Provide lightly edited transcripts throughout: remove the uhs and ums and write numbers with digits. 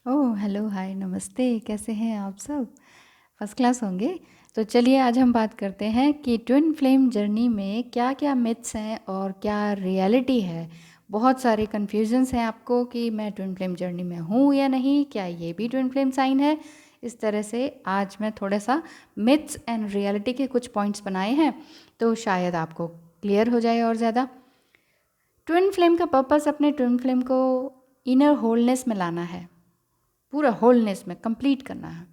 ओह! Hello, हाय, नमस्ते, कैसे हैं आप सब? फर्स्ट क्लास होंगे? तो चलिए आज हम बात करते हैं कि ट्विन फ्लेम जर्नी में क्या-क्या मिथ्स हैं और क्या रियलिटी है। बहुत सारे कन्फ्यूजन्स हैं आपको कि मैं ट्विन फ्लेम जर्नी में हूँ या नहीं, क्या ये भी ट्विन फ्लेम साइन है? इस तरह से आज मैं थोड़ा-सा मिथ्स एंड रियलिटी के कुछ पॉइंट्स बनाए हैं, तो शायद आपको क्लियर हो जाए और ज़्यादा। ट्विन फ्लेम का पर्पस अपने ट्विन फ्लेम को इनर होलनेस में लाना है। पूरा होलनेस में कंप्लीट करना है,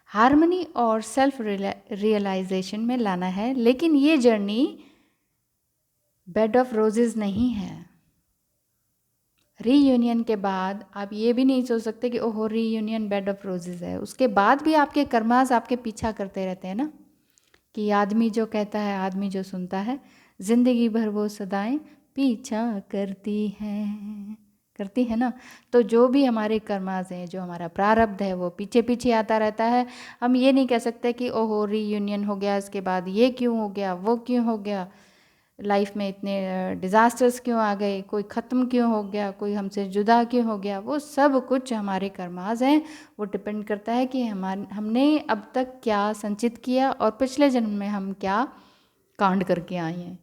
हार्मनी और सेल्फ रियलाइजेशन में लाना है। लेकिन ये जर्नी बेड ऑफ रोजेज नहीं है। रीयूनियन के बाद आप ये भी नहीं सोच सकते कि ओहो रीयूनियन बेड ऑफ रोजेज है, उसके बाद भी आपके कर्मास आपके पीछा करते रहते हैं ना, कि आदमी जो कहता है आदमी जो सुनता है, जिंदगी भर वो सदाएं पीछा करती है ना। तो जो भी हमारे कर्मास हैं, जो हमारा प्रारब्ध है, वो पीछे पीछे आता रहता है। हम ये नहीं कह सकते कि ओहो रीयूनियन हो गया, इसके बाद ये क्यों हो गया, वो क्यों हो गया, लाइफ में इतने डिज़ास्टर्स क्यों आ गए, कोई ख़त्म क्यों हो गया, कोई हमसे जुदा क्यों हो गया। वो सब कुछ हमारे कर्मास हैं। वो डिपेंड करता है कि हमने अब तक क्या संचित किया और पिछले जन्म में हम क्या कांड करके आए हैं।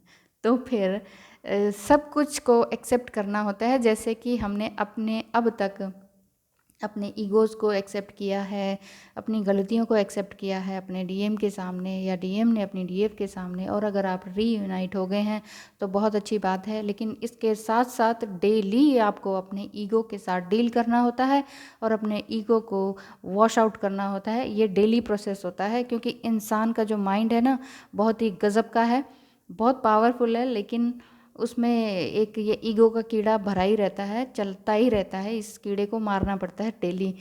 तो फिर सब कुछ को एक्सेप्ट करना होता है। जैसे कि हमने अपने अब तक अपने ईगोज़ को एक्सेप्ट किया है, अपनी गलतियों को एक्सेप्ट किया है अपने डीएम के सामने, या डीएम ने अपनी डीएफ के सामने, और अगर आप रीयूनाइट हो गए हैं तो बहुत अच्छी बात है। लेकिन इसके साथ साथ डेली आपको अपने ईगो के साथ डील करना होता है और अपने ईगो को वॉश आउट करना होता है। ये डेली प्रोसेस होता है, क्योंकि इंसान का जो माइंड है ना, बहुत ही गज़ब का है, बहुत पावरफुल है। लेकिन उसमें एक ये ईगो का कीड़ा भरा ही रहता है, चलता ही रहता है। इस कीड़े को मारना पड़ता है डेली।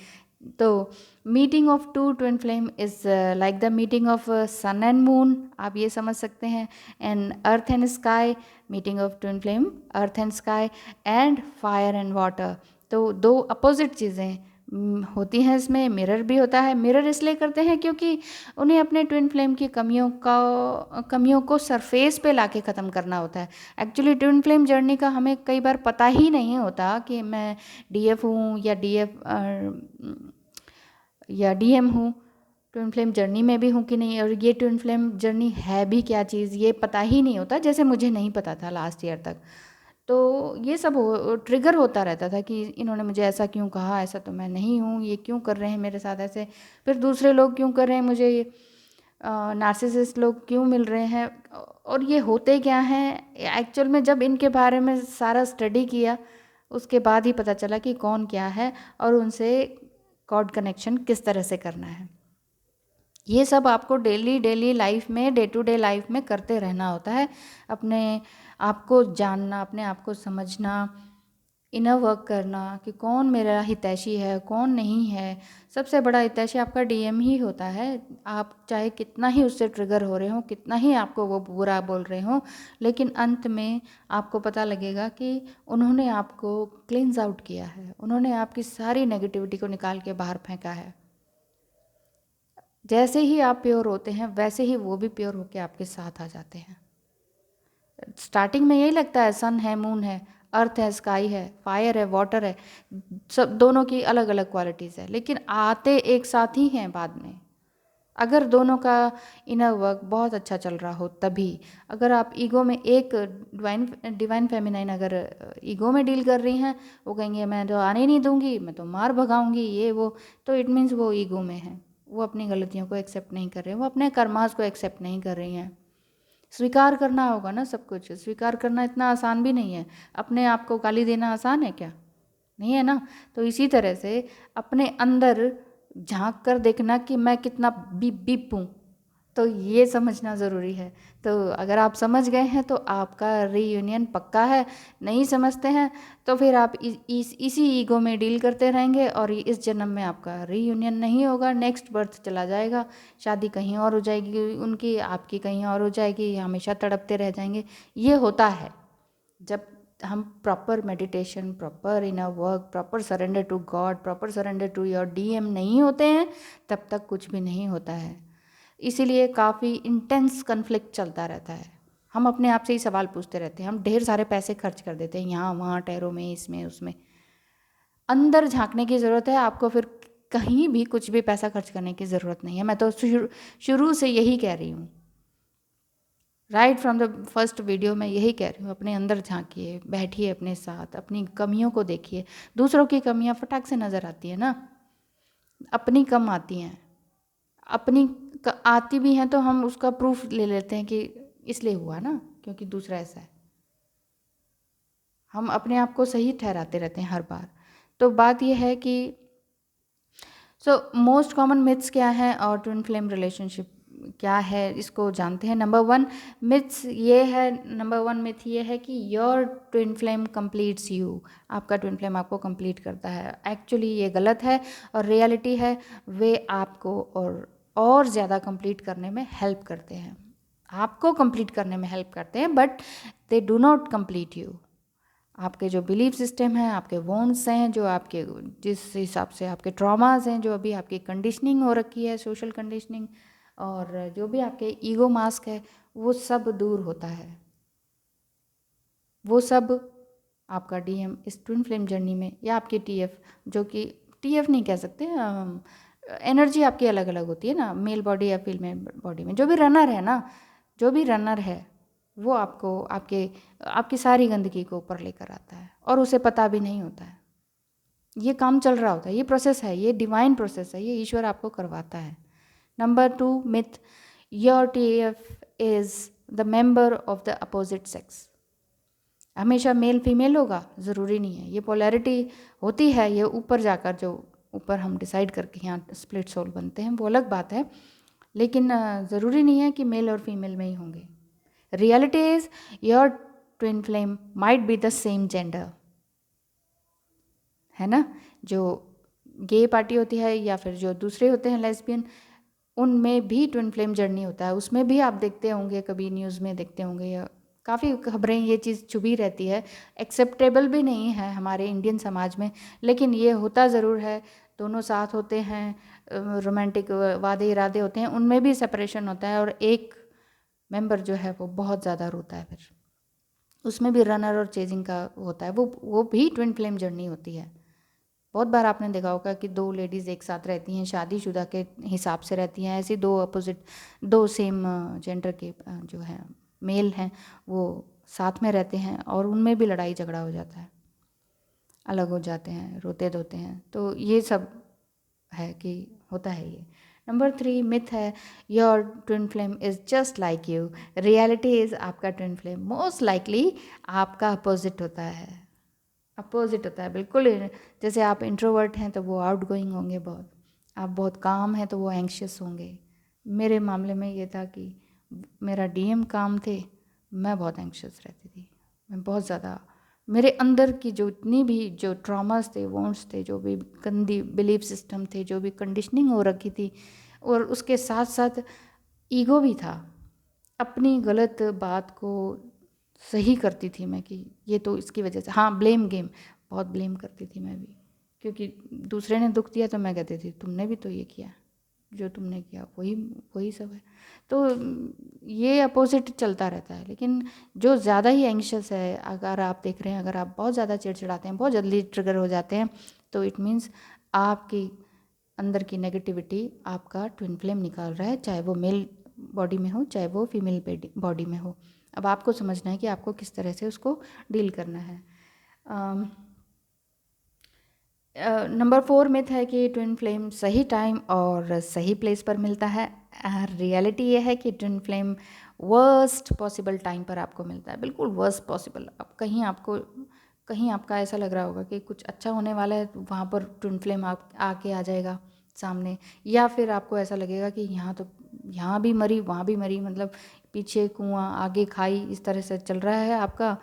तो meeting of two twin flame is like the meeting of sun and moon, आप ये समझ सकते हैं। And earth and sky, meeting of twin flame earth and sky and fire and water. तो दो अपोजिट चीज़ें होती हैं इसमें। मिरर भी होता है। मिरर इसलिए करते हैं क्योंकि उन्हें अपने ट्विन फ्लेम की कमियों को सरफेस पे लाके ख़त्म करना होता है। एक्चुअली ट्विन फ्लेम जर्नी का हमें कई बार पता ही नहीं होता कि मैं डीएफ हूँ या डीएम हूँ, ट्विन फ्लेम जर्नी में भी हूँ कि नहीं, और ये ट्विन फ्लेम जर्नी है भी क्या चीज़, ये पता ही नहीं होता। जैसे मुझे नहीं पता था लास्ट ईयर तक। तो ये सब ट्रिगर होता रहता था कि इन्होंने मुझे ऐसा क्यों कहा, ऐसा तो मैं नहीं हूँ, ये क्यों कर रहे हैं मेरे साथ ऐसे, फिर दूसरे लोग क्यों कर रहे हैं मुझे, ये नार्सिसिस्ट लोग क्यों मिल रहे हैं, और ये होते क्या हैं। एक्चुअल में जब इनके बारे में सारा स्टडी किया, उसके बाद ही पता चला कि कौन क्या है और उनसे गॉड कनेक्शन किस तरह से करना है। ये सब आपको डेली डेली लाइफ में, डे टू डे लाइफ में करते रहना होता है। अपने आप को जानना, अपने आप को समझना, इनर वर्क करना कि कौन मेरा हितैषी है, कौन नहीं है। सबसे बड़ा हितैषी आपका डीएम ही होता है। आप चाहे कितना ही उससे ट्रिगर हो रहे हो, कितना ही आपको वो बुरा बोल रहे हो, लेकिन अंत में आपको पता लगेगा कि उन्होंने आपको क्लींस आउट किया है, उन्होंने आपकी सारी नेगेटिविटी को निकाल के बाहर फेंका है। जैसे ही आप प्योर होते हैं, वैसे ही वो भी प्योर होके आपके साथ आ जाते हैं। स्टार्टिंग में यही लगता है सन है, मून है, अर्थ है, स्काई है, फायर है, वाटर है, सब दोनों की अलग अलग क्वालिटीज़ है, लेकिन आते एक साथ ही हैं बाद में। अगर दोनों का इनर वर्क बहुत अच्छा चल रहा हो तभी। अगर आप ईगो में एक डिवाइन फेमिनाइन अगर ईगो में डील कर रही हैं, वो कहेंगे मैं तो आने नहीं दूंगी, मैं तो मार भगाऊंगी, ये वो, तो इट मीन्स वो ईगो में है। वो अपनी गलतियों को एक्सेप्ट नहीं कर रहे हैं, वो अपने कर्मास को एक्सेप्ट नहीं कर रही हैं। स्वीकार करना होगा ना सब कुछ। स्वीकार करना इतना आसान भी नहीं है। अपने आप को गाली देना आसान है क्या? नहीं है ना। तो इसी तरह से अपने अंदर झांक कर देखना कि मैं कितना बीप बीप हूँ, तो ये समझना ज़रूरी है। तो अगर आप समझ गए हैं तो आपका रीयूनियन पक्का है। नहीं समझते हैं तो फिर आप इसी ईगो में डील करते रहेंगे और इस जन्म में आपका रीयूनियन नहीं होगा। नेक्स्ट बर्थ चला जाएगा, शादी कहीं और हो जाएगी उनकी, आपकी कहीं और हो जाएगी, हमेशा तड़पते रह जाएंगे। ये होता है जब हम proper meditation, proper inner work, proper surrender to God, proper surrender to your DM नहीं होते हैं, तब तक कुछ भी नहीं होता है। इसीलिए काफ़ी इंटेंस कन्फ्लिक्ट चलता रहता है। हम अपने आप से ही सवाल पूछते रहते हैं, हम ढेर सारे पैसे खर्च कर देते हैं यहाँ वहाँ, टैरो में, इसमें उसमें, अंदर झांकने की ज़रूरत है आपको, फिर कहीं भी कुछ भी पैसा खर्च करने की ज़रूरत नहीं है। मैं तो शुरू से यही कह रही हूँ, right from the first video में यही कह रही हूँ, अपने अंदर झांकिए, बैठिए अपने साथ, अपनी कमियों को देखिए। दूसरों की कमियाँ फटाक से नज़र आती है ना, अपनी कम आती हैं, अपनी आती भी हैं तो हम उसका प्रूफ ले लेते हैं कि इसलिए हुआ ना, क्योंकि दूसरा ऐसा है। हम अपने आप को सही ठहराते रहते हैं हर बार। तो बात यह है कि मोस्ट कॉमन मिथ्स क्या हैं और ट्विन फ्लेम रिलेशनशिप क्या है, इसको जानते हैं। नंबर वन मिथ ये है कि your twin flame completes you, आपका ट्विन फ्लेम आपको कंप्लीट करता है। एक्चुअली ये गलत है, और रियलिटी है वे आपको और ज़्यादा कंप्लीट करने में हेल्प करते हैं, आपको कंप्लीट करने में हेल्प करते हैं, but they do not complete you. आपके जो बिलीफ सिस्टम हैं, आपके वॉन्ट्स हैं, जो आपके जिस हिसाब से आपके ट्रॉमास हैं, जो अभी आपकी कंडीशनिंग हो रखी है, सोशल कंडीशनिंग, और जो भी आपके ईगो मास्क है, वो सब दूर होता है। वो सब आपका डीएम इस ट्विन फ्लेम जर्नी में, या आपकी टीएफ, जो कि टीएफ नहीं कह सकते, एनर्जी आपकी अलग अलग होती है ना, मेल बॉडी या फीमेल बॉडी में, जो भी रनर है ना, जो भी रनर है वो आपको आपकी सारी गंदगी को ऊपर लेकर आता है, और उसे पता भी नहीं होता है। ये काम चल रहा होता है, ये प्रोसेस है, ये डिवाइन प्रोसेस है, ये ईश्वर आपको करवाता है। Number two myth, your TF is the member of the opposite sex. हमेशा मेल फीमेल होगा ज़रूरी नहीं है, ये पोलैरिटी होती है, ये ऊपर जाकर जो ऊपर हम डिसाइड करके यहाँ स्प्लिट सोल बनते हैं वो अलग बात है, लेकिन ज़रूरी नहीं है कि मेल और फीमेल में ही होंगे। Reality is your twin flame might be the same gender, है ना। जो गे पार्टी होती है या फिर जो दूसरे होते हैं लेस्बियन, उनमें भी ट्विन फ्लेम जर्नी होता है, उसमें भी आप देखते होंगे, कभी न्यूज़ में देखते होंगे, या काफ़ी खबरें ये चीज़ छुपी रहती है, एक्सेप्टेबल भी नहीं है हमारे इंडियन समाज में, लेकिन ये होता ज़रूर है। दोनों साथ होते हैं, रोमांटिक वादे इरादे होते हैं, उनमें भी सेपरेशन होता है, और एक मेंबर जो है वो बहुत ज़्यादा रोता है, फिर उसमें भी रनर और चेजिंग का होता है, वो भी ट्विन फ्लेम जर्नी होती है। बहुत बार आपने देखा होगा कि दो लेडीज़ एक साथ रहती हैं, शादीशुदा के हिसाब से रहती हैं, ऐसी दो अपोजिट, दो सेम जेंडर के जो है मेल हैं, वो साथ में रहते हैं, और उनमें भी लड़ाई झगड़ा हो जाता है, अलग हो जाते हैं, रोते धोते हैं। तो ये सब है कि होता है ये। नंबर थ्री मिथ है, your twin flame is just like you. Reality is आपका ट्विन फ्लेम मोस्ट लाइकली आपका अपोजिट होता है, अपोजिट होता है बिल्कुल। जैसे आप इंट्रोवर्ट हैं तो वो आउट गोइंग होंगे बहुत, आप बहुत काम हैं तो वो एंग्शियस होंगे। मेरे मामले में ये था कि मेरा डीएम काम थे, मैं बहुत एंग्शियस रहती थी, मैं बहुत ज़्यादा, मेरे अंदर की जो इतनी भी जो ट्रॉमास थे, वॉन्ट्स थे, जो भी गंदी बिलीफ सिस्टम थे, जो भी कंडीशनिंग हो रखी थी, और उसके साथ साथ ईगो भी था। अपनी गलत बात को सही करती थी मैं कि ये तो इसकी वजह से, हाँ ब्लेम गेम, बहुत ब्लेम करती थी मैं भी, क्योंकि दूसरे ने दुख दिया तो मैं कहती थी तुमने भी तो ये किया, जो तुमने किया वही वही सब है। तो ये अपोजिट चलता रहता है। लेकिन जो ज़्यादा ही एंग्शियस है, अगर आप देख रहे हैं, अगर आप बहुत ज़्यादा चिड़चिड़ाते हैं, बहुत जल्दी ट्रिगर हो जाते हैं, तो इट मीन्स आपकी अंदर की नेगेटिविटी आपका ट्विन फ्लेम निकाल रहा है, चाहे वो मेल बॉडी में हो, चाहे वो फीमेल बॉडी में हो। अब आपको समझना है कि आपको किस तरह से उसको डील करना है। नंबर फोर मिथ है कि ट्विन फ्लेम सही टाइम और सही प्लेस पर मिलता है। रियलिटी ये है कि twin flame worst possible time पर आपको मिलता है, बिल्कुल वर्स्ट पॉसिबल। अब कहीं आपका ऐसा लग रहा होगा कि कुछ अच्छा होने वाला है, तो वहाँ पर ट्विन फ्लेम आके आ जाएगा सामने, या फिर आपको ऐसा लगेगा कि यहाँ भी मरी वहाँ भी मरी, मतलब पीछे कुआं आगे खाई, इस तरह से चल रहा है आपका।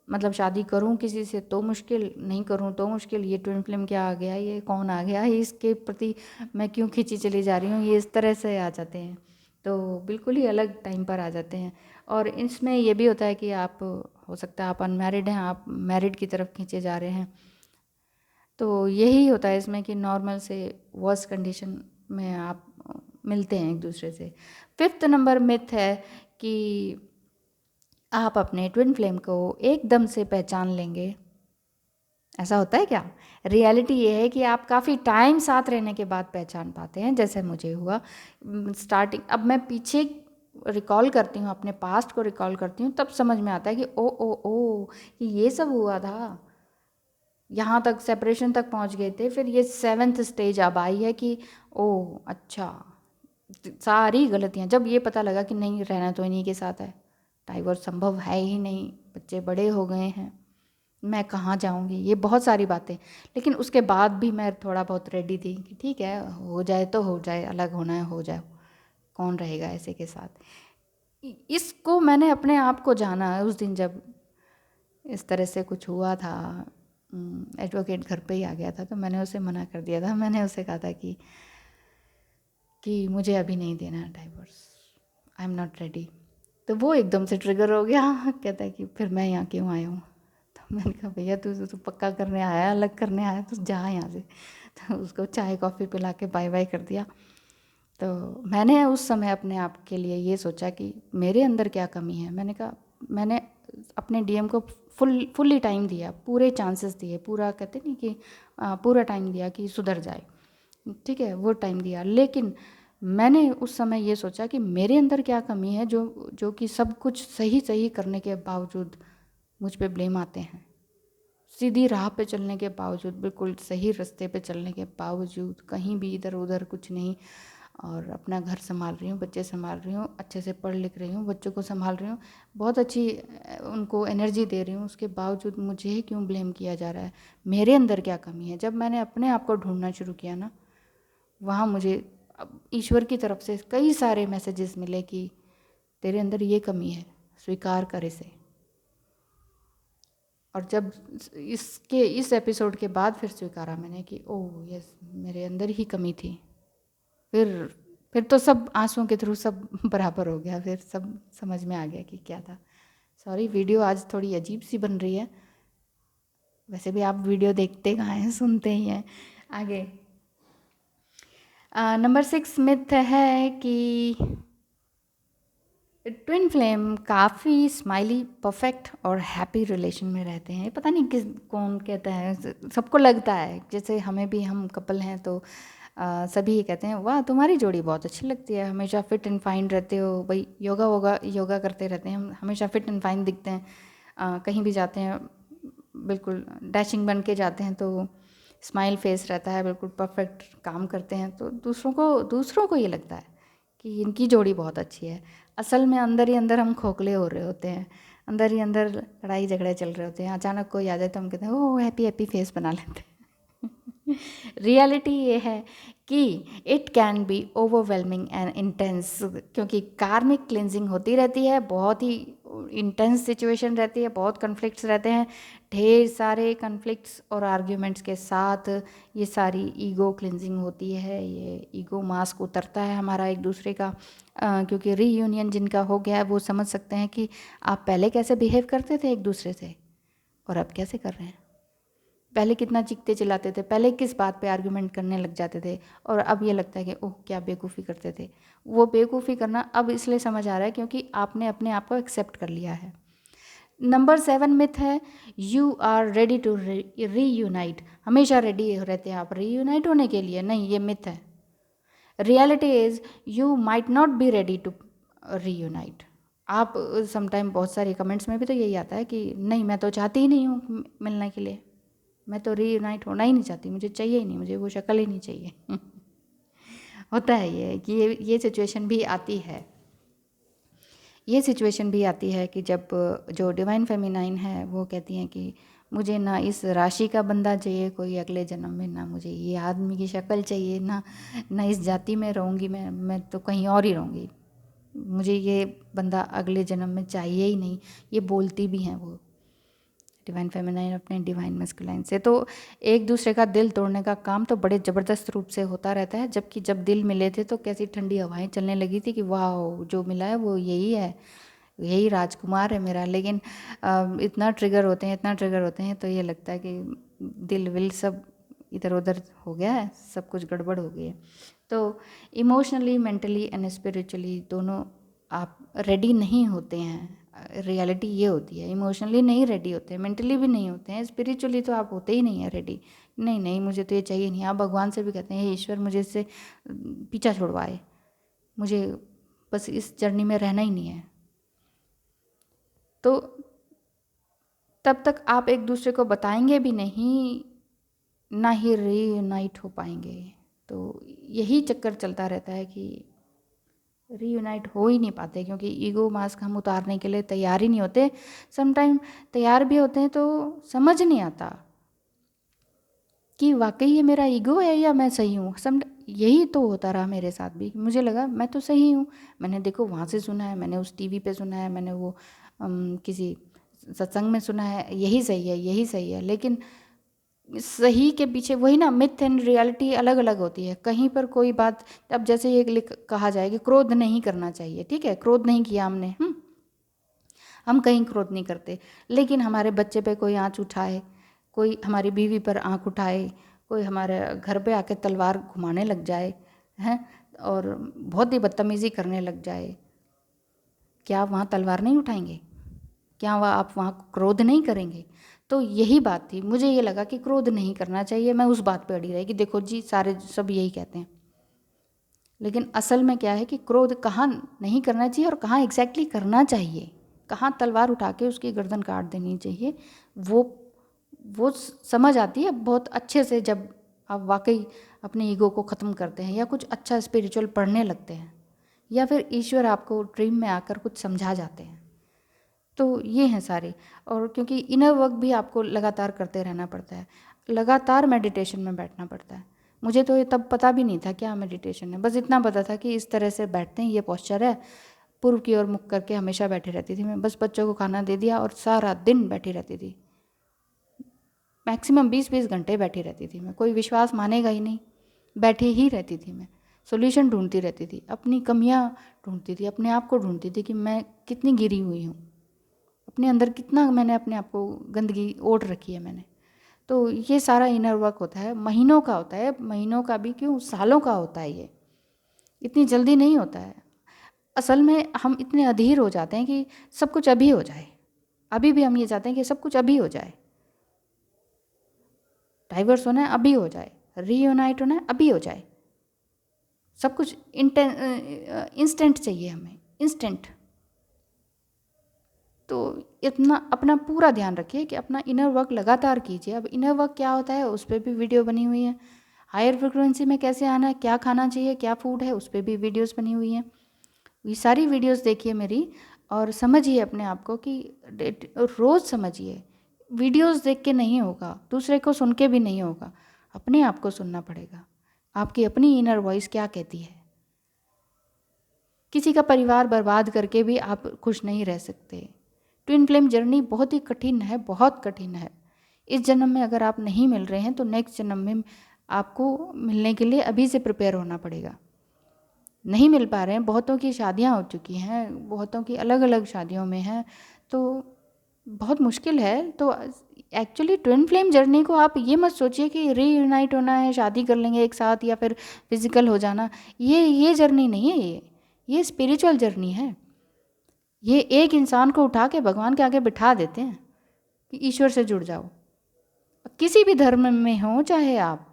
मतलब शादी करूं किसी से तो मुश्किल, नहीं करूं तो मुश्किल, ये ट्विन फ्लेम क्या आ गया, ये कौन आ गया, इसके प्रति मैं क्यों खींची चली जा रही हूँ, ये इस तरह से आ जाते हैं। तो बिल्कुल ही अलग टाइम पर आ जाते हैं। और इसमें ये भी होता है कि आप, हो सकता है आप अनमैरिड हैं, आप मैरिड की तरफ खींचे जा रहे हैं। तो यही होता है इसमें कि नॉर्मल से वर्स कंडीशन में आप मिलते हैं एक दूसरे से। फिफ्थ नंबर मिथ है कि आप अपने ट्विन फ्लेम को एकदम से पहचान लेंगे, ऐसा होता है क्या? रियलिटी ये है कि आप काफ़ी टाइम साथ रहने के बाद पहचान पाते हैं, जैसे मुझे हुआ स्टार्टिंग। अब मैं पीछे रिकॉल करती हूँ, अपने पास्ट को रिकॉल करती हूँ, तब समझ में आता है कि ओ ओ ओ ये सब हुआ था, यहाँ तक सेपरेशन तक पहुँच गए थे। फिर ये 7th स्टेज अब आई है कि ओ अच्छा, सारी गलतियाँ जब ये पता लगा कि नहीं रहना तो इन्हीं के साथ है, डाइवोर्स संभव है ही नहीं, बच्चे बड़े हो गए हैं, मैं कहाँ जाऊँगी, ये बहुत सारी बातें। लेकिन उसके बाद भी मैं थोड़ा बहुत रेडी थी कि ठीक है, हो जाए तो हो जाए, अलग होना है हो जाए, कौन रहेगा ऐसे के साथ। इसको मैंने अपने आप को जाना उस दिन जब इस तरह से कुछ हुआ था। एडवोकेट घर पे ही आ गया था, तो मैंने उसे मना कर दिया था। मैंने उसे कहा था कि मुझे अभी नहीं देना divorce, I am not ready. तो वो एकदम से ट्रिगर हो गया, कहता है कि फिर मैं यहाँ क्यों आया हूँ। तो मैंने कहा भैया तू पक्का करने आया, अलग करने आया, तो जा यहाँ से। तो उसको चाय कॉफ़ी पिला के बाय बाय कर दिया। तो मैंने उस समय अपने आप के लिए ये सोचा कि मेरे अंदर क्या कमी है। मैंने कहा, मैंने अपने डीएम को फुल्ली टाइम दिया, पूरे चांसेस दिए, पूरा कहते नहीं कि पूरा टाइम दिया कि सुधर जाए, ठीक है, वो टाइम दिया। लेकिन मैंने उस समय ये सोचा कि मेरे अंदर क्या कमी है जो कि सब कुछ सही सही करने के बावजूद मुझ पे ब्लेम आते हैं। सीधी राह पे चलने के बावजूद, बिल्कुल सही रास्ते पे चलने के बावजूद, कहीं भी इधर उधर कुछ नहीं, और अपना घर संभाल रही हूँ, बच्चे संभाल रही हूँ, अच्छे से पढ़ लिख रही हूँ, बच्चों को संभाल रही हूँ, बहुत अच्छी उनको एनर्जी दे रही हूँ, उसके बावजूद मुझे ही क्यों ब्लेम किया जा रहा है, मेरे अंदर क्या कमी है। जब मैंने अपने आप को ढूंढना शुरू किया ना, वहाँ मुझे ईश्वर की तरफ से कई सारे मैसेजेस मिले कि तेरे अंदर ये कमी है, स्वीकार कर इसे। और जब इस एपिसोड के बाद फिर स्वीकारा मैंने कि ओह यस, मेरे अंदर ही कमी थी, फिर तो सब आंसुओं के थ्रू सब बराबर हो गया, फिर सब समझ में आ गया कि क्या था। सॉरी, वीडियो आज थोड़ी अजीब सी बन रही है, वैसे भी आप वीडियो देखते कहाँ हैं, सुनते ही हैं। आगे नंबर 6 मिथ है कि ट्विन फ्लेम काफ़ी स्माइली, परफेक्ट और हैप्पी रिलेशन में रहते हैं। पता नहीं कौन कहता है, सबको लगता है, जैसे हमें भी, हम कपल हैं तो सभी ये कहते हैं वाह तुम्हारी जोड़ी बहुत अच्छी लगती है, हमेशा फिट एंड फाइन रहते हो भाई, योगा करते रहते हैं, हम हमेशा फिट एंड फाइन दिखते हैं, कहीं भी जाते हैं बिल्कुल डैशिंग बन के जाते हैं, तो स्माइल फेस रहता है, बिल्कुल परफेक्ट काम करते हैं, तो दूसरों को ये लगता है कि इनकी जोड़ी बहुत अच्छी है। असल में अंदर ही अंदर हम खोखले हो रहे होते हैं, अंदर ही अंदर लड़ाई झगड़े चल रहे होते हैं। अचानक कोई आ जाए तो हम कहते हैं ओह हैप्पी हैप्पी फेस बना लेते हैं। रियलिटी ये है कि it can be overwhelming and intense, क्योंकि कार्मिक क्लिनजिंग होती रहती है, बहुत ही इंटेंस सिचुएशन रहती है, बहुत कन्फ्लिक्ट्स रहते हैं, ढेर सारे कन्फ्लिक्ट्स और आर्ग्यूमेंट्स के साथ ये सारी ईगो क्लिनजिंग होती है, ये ईगो मास्क उतरता है हमारा एक दूसरे का, क्योंकि रीयूनियन जिनका हो गया है वो समझ सकते हैं कि आप पहले कैसे बिहेव करते थे एक दूसरे से और अब कैसे कर रहे हैं। पहले कितना चीखते चिल्लाते थे, पहले किस बात पे आर्गुमेंट करने लग जाते थे, और अब ये लगता है कि ओह क्या बेवकूफ़ी करते थे। वो बेवकूफ़ी करना अब इसलिए समझ आ रहा है क्योंकि आपने अपने आप को एक्सेप्ट कर लिया है। नंबर 7 मिथ है you are ready to reunite. हमेशा रेडी रहते हैं आप रीयूनाइट होने के लिए, नहीं, ये मिथ है। Reality is you might not be ready to reunite. आप समटाइम बहुत सारे कमेंट्स में भी तो यही आता है कि नहीं मैं तो चाहती ही नहीं हूँ मिलने के लिए, मैं तो रीयूनाइट होना ही नहीं चाहती, मुझे चाहिए ही नहीं, मुझे वो शक्ल ही नहीं चाहिए। होता है ये कि ये सिचुएशन भी आती है, ये सिचुएशन भी आती है कि जब जो डिवाइन फेमिनाइन है वो कहती हैं कि मुझे ना इस राशि का बंदा चाहिए कोई अगले जन्म में, ना मुझे ये आदमी की शक्ल चाहिए, ना इस जाति में रहूँगी मैं तो कहीं और ही रहूँगी, मुझे ये बंदा अगले जन्म में चाहिए ही नहीं। ये बोलती भी हैं वो डिवाइन फेमिनाइन अपने डिवाइन मस्कुलाइन से। तो एक दूसरे का दिल तोड़ने का काम तो बड़े ज़बरदस्त रूप से होता रहता है, जबकि जब दिल मिले थे तो कैसी ठंडी हवाएं चलने लगी थी कि वाह जो मिला है वो यही है, यही राजकुमार है मेरा। लेकिन इतना ट्रिगर होते हैं तो ये लगता है कि दिल विल सब इधर उधर हो गया है, सब कुछ गड़बड़ हो गई है। तो इमोशनली, मेंटली एंड स्पिरिचुअली दोनों आप रेडी नहीं होते हैं रियलिटी ये होती है। इमोशनली नहीं रेडी होते, मेंटली भी नहीं होते हैं, स्पिरिचुअली तो आप होते ही नहीं हैं रेडी। नहीं नहीं, मुझे तो ये चाहिए नहीं। आप भगवान से भी कहते हैं, हे ईश्वर मुझे इससे पीछा छुड़वाए, मुझे बस इस जर्नी में रहना ही नहीं है। तो तब तक आप एक दूसरे को बताएंगे भी नहीं, ना ही रीयूनाइट हो पाएंगे। तो यही चक्कर चलता रहता है कि रीयूनाइट हो ही नहीं पाते, क्योंकि ईगो मास्क हम उतारने के लिए तैयार ही नहीं होते। समटाइम तैयार भी होते हैं तो समझ नहीं आता कि वाकई ये मेरा ईगो है या मैं सही हूँ। यही तो होता रहा मेरे साथ भी। मुझे लगा मैं तो सही हूँ, मैंने देखो वहाँ से सुना है, मैंने उस टीवी पे सुना है, मैंने वो किसी सत्संग में सुना है, यही सही है, यही सही है। लेकिन सही के पीछे वही ना, मिथ एंड रियलिटी अलग अलग होती है। कहीं पर कोई बात, अब जैसे ये कहा जाए कि क्रोध नहीं करना चाहिए, ठीक है, क्रोध नहीं किया हमने, हम कहीं क्रोध नहीं करते, लेकिन हमारे बच्चे पे कोई आँच उठाए, कोई हमारी बीवी पर आँख उठाए, कोई हमारे घर पे आके तलवार घुमाने लग जाए हैं, और बहुत ही बदतमीज़ी करने लग जाए, क्या आप वहाँ तलवार नहीं उठाएंगे? क्या आप वहाँ क्रोध नहीं करेंगे? तो यही बात थी। मुझे ये लगा कि क्रोध नहीं करना चाहिए, मैं उस बात पे अड़ी रही कि देखो जी सारे सब यही कहते हैं। लेकिन असल में क्या है कि क्रोध कहाँ नहीं करना चाहिए और कहाँ एग्जैक्टली करना चाहिए, कहाँ तलवार उठा के उसकी गर्दन काट देनी चाहिए, वो समझ आती है बहुत अच्छे से जब आप वाकई अपने ईगो को ख़त्म करते हैं, या कुछ अच्छा स्पिरिचुअल पढ़ने लगते हैं, या फिर ईश्वर आपको ड्रीम में आकर कुछ समझा जाते हैं। तो ये हैं सारे। और क्योंकि इनर वर्क भी आपको लगातार करते रहना पड़ता है, लगातार मेडिटेशन में बैठना पड़ता है। मुझे तो ये तब पता भी नहीं था क्या मेडिटेशन है, बस इतना पता था कि इस तरह से बैठते हैं, ये पोस्चर है, पूर्व की ओर मुख करके हमेशा बैठी रहती थी मैं। बस बच्चों को खाना दे दिया और सारा दिन बैठी रहती थी, मैक्सिमम 20-20 घंटे बैठी रहती थी मैं। कोई विश्वास मानेगा ही नहीं, बैठे ही रहती थी मैं, सॉल्यूशन ढूंढती रहती थी, अपनी कमियां ढूंढती थी, अपने आप को ढूंढती थी कि मैं कितनी गिरी हुई हूँ, अपने अंदर कितना मैंने अपने आप को गंदगी ओढ़ रखी है मैंने। तो ये सारा इनर वर्क होता है, महीनों का होता है, महीनों का भी क्यों, सालों का होता है। ये इतनी जल्दी नहीं होता है। असल में हम इतने अधीर हो जाते हैं कि सब कुछ अभी हो जाए, अभी भी हम ये चाहते हैं कि सब कुछ अभी हो जाए, डाइवर्स होना है अभी हो जाए, रीयूनाइट होना है अभी हो जाए, सब कुछ इंस्टेंट चाहिए हमें, इंस्टेंट। तो इतना अपना पूरा ध्यान रखिए कि अपना इनर वर्क लगातार कीजिए। अब इनर वर्क क्या होता है उस पर भी वीडियो बनी हुई है, हायर फ्रिक्वेंसी में कैसे आना है, क्या खाना चाहिए, क्या फूड है, उस पर भी वीडियोस बनी हुई हैं। ये सारी वीडियोस देखिए मेरी, और समझिए अपने आप को कि रोज़ समझिए। वीडियोस देख के नहीं होगा, दूसरे को सुन के भी नहीं होगा, अपने आप को सुनना पड़ेगा, आपकी अपनी इनर वॉइस क्या कहती है। किसी का परिवार बर्बाद करके भी आप खुश नहीं रह सकते। ट्विन फ्लेम जर्नी बहुत ही कठिन है, बहुत कठिन है। इस जन्म में अगर आप नहीं मिल रहे हैं तो नेक्स्ट जन्म में आपको मिलने के लिए अभी से प्रिपेयर होना पड़ेगा। नहीं मिल पा रहे हैं, बहुतों की शादियां हो चुकी हैं, बहुतों की अलग अलग शादियों में हैं, तो बहुत मुश्किल है। तो एक्चुअली ट्विन फ्लेम जर्नी को आप ये मत सोचिए कि रीयूनाइट होना है, शादी कर लेंगे एक साथ, या फिर फिजिकल हो जाना। ये जर्नी नहीं है, ये स्पिरिचुअल जर्नी है। ये एक इंसान को उठा के भगवान के आगे बिठा देते हैं कि ईश्वर से जुड़ जाओ। किसी भी धर्म में हो, चाहे आप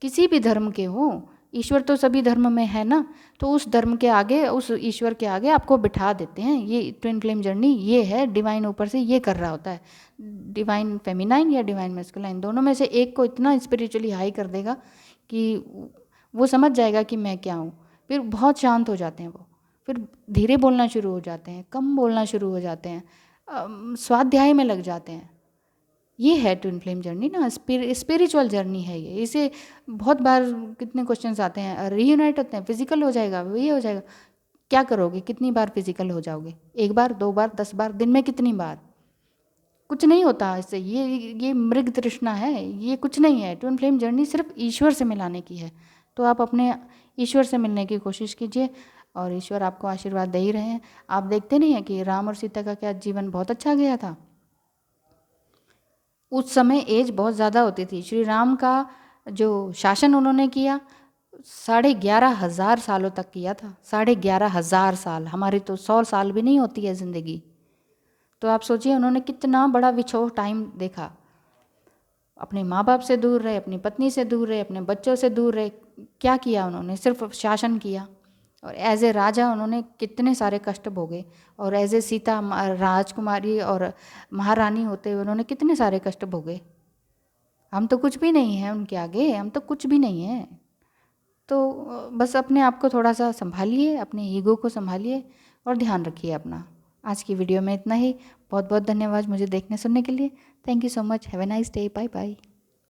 किसी भी धर्म के हो, ईश्वर तो सभी धर्म में है ना, तो उस धर्म के आगे, उस ईश्वर के आगे आपको बिठा देते हैं। ये ट्विन फ्लेम जर्नी ये है, डिवाइन ऊपर से ये कर रहा होता है, डिवाइन फेमिनाइन या डिवाइन मैस्कुलाइन, दोनों में से एक को इतना स्पिरिचुअली हाई कर देगा कि वो समझ जाएगा कि मैं क्या हूँ। फिर बहुत शांत हो जाते हैं वो, फिर धीरे बोलना शुरू हो जाते हैं, कम बोलना शुरू हो जाते हैं, स्वाध्याय में लग जाते हैं। ये है ट्विन फ्लेम जर्नी ना, स्पिरिचुअल जर्नी है ये। इसे बहुत बार कितने क्वेश्चंस आते हैं, रीयूनाइट होते हैं, फिजिकल हो जाएगा, ये हो जाएगा, क्या करोगे, कितनी बार फिजिकल हो जाओगे, 1 बार 2 बार 10 बार, दिन में कितनी बार? कुछ नहीं होता इससे। ये मृग तृष्णा है, ये कुछ नहीं है। ट्विन फ्लेम जर्नी सिर्फ ईश्वर से मिलाने की है। तो आप अपने ईश्वर से मिलने की कोशिश कीजिए, और ईश्वर आपको आशीर्वाद दे ही रहे हैं। आप देखते नहीं हैं कि राम और सीता का क्या जीवन बहुत अच्छा गया था। उस समय एज बहुत ज़्यादा होती थी। श्री राम का जो शासन उन्होंने किया 11,500 सालों तक किया था। 11,500 साल, हमारी तो 100 साल भी नहीं होती है ज़िंदगी। तो आप सोचिए उन्होंने कितना बड़ा विछोह टाइम देखा, अपने माँ बाप से दूर रहे, अपनी पत्नी से दूर रहे, अपने बच्चों से दूर रहे। क्या किया उन्होंने? सिर्फ शासन किया। और एज ए राजा उन्होंने कितने सारे कष्ट भोगे, और एज ए सीता राजकुमारी और महारानी होते हुए उन्होंने कितने सारे कष्ट भोगे। हम तो कुछ भी नहीं हैं उनके आगे, हम तो कुछ भी नहीं हैं। तो बस अपने आप को थोड़ा सा संभालिए, अपने ईगो को संभालिए और ध्यान रखिए अपना। आज की वीडियो में इतना ही। बहुत बहुत धन्यवाद मुझे देखने सुनने के लिए। Thank you so much. Have a nice day. Bye bye.